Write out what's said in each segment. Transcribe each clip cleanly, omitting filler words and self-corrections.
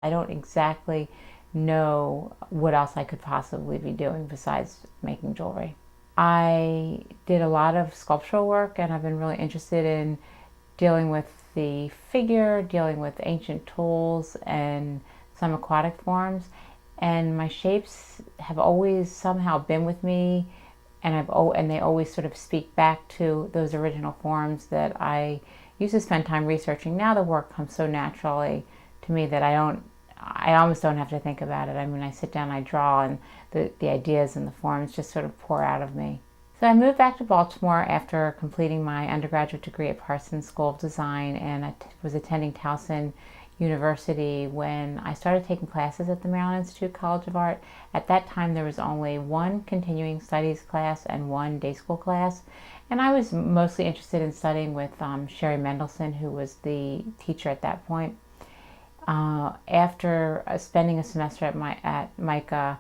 I don't exactly know what else I could possibly be doing besides making jewelry. I did a lot of sculptural work, and I've been really interested in dealing with the figure, dealing with ancient tools and some aquatic forms. And my shapes have always somehow been with me, and and they always sort of speak back to those original forms that I used to spend time researching. Now the work comes so naturally to me that I almost don't have to think about it. I mean, I sit down, I draw, and the ideas and the forms just sort of pour out of me. So I moved back to Baltimore after completing my undergraduate degree at Parsons School of Design, and I was attending Towson University when I started taking classes at the Maryland Institute College of Art. At that time, there was only one continuing studies class and one day school class, and I was mostly interested in studying with Sherry Mendelson, who was the teacher at that point. After spending a semester at MICA,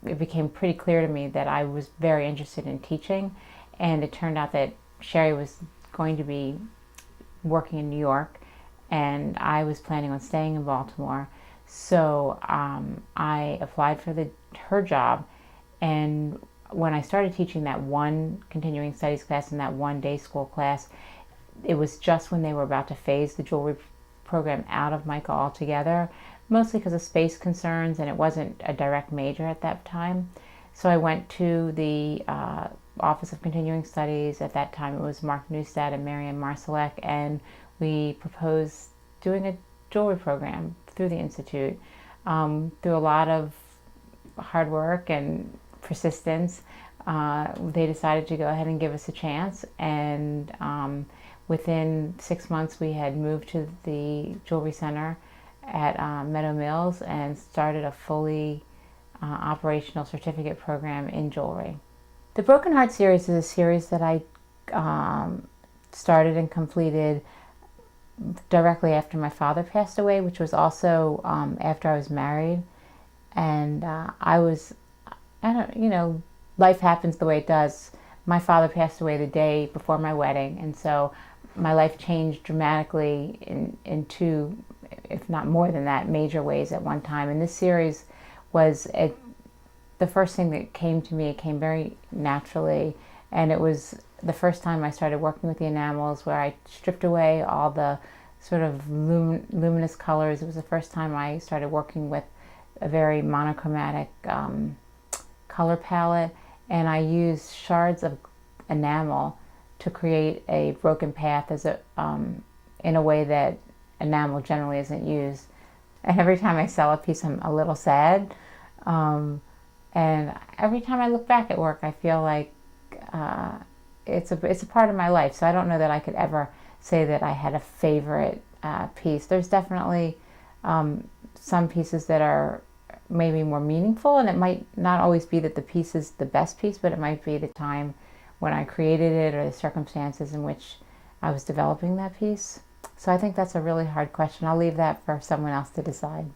it became pretty clear to me that I was very interested in teaching, and it turned out that Sherry was going to be working in New York, and I was planning on staying in Baltimore. So I applied for her job, and when I started teaching that one continuing studies class and that one day school class, it was just when they were about to phase the jewelry program out of MICA altogether, mostly because of space concerns, and it wasn't a direct major at that time. So I went to the Office of Continuing Studies. At that time it was Mark Neustadt and Marianne Marsalek, and we proposed doing a jewelry program through the Institute. Through a lot of hard work and persistence, they decided to go ahead and give us a chance, and within 6 months we had moved to the Jewelry Center at Meadow Mills and started a fully operational certificate program in jewelry. The Broken Heart series is a series that I started and completed directly after my father passed away, which was also after I was married. And life happens the way it does. My father passed away the day before my wedding, and so my life changed dramatically in two, if not more than that, major ways at one time. And this series was the first thing that came to me. It came very naturally, and it was the first time I started working with the enamels, where I stripped away all the sort of luminous colors. It was the first time I started working with a very monochromatic color palette, and I used shards of enamel to create a broken path in a way that enamel generally isn't used. And every time I sell a piece, I'm a little sad. And every time I look back at work, I feel like it's a part of my life. So I don't know that I could ever say that I had a favorite piece. There's definitely some pieces that are maybe more meaningful, and it might not always be that the piece is the best piece, but it might be the time when I created it or the circumstances in which I was developing that piece. So I think that's a really hard question. I'll leave that for someone else to decide.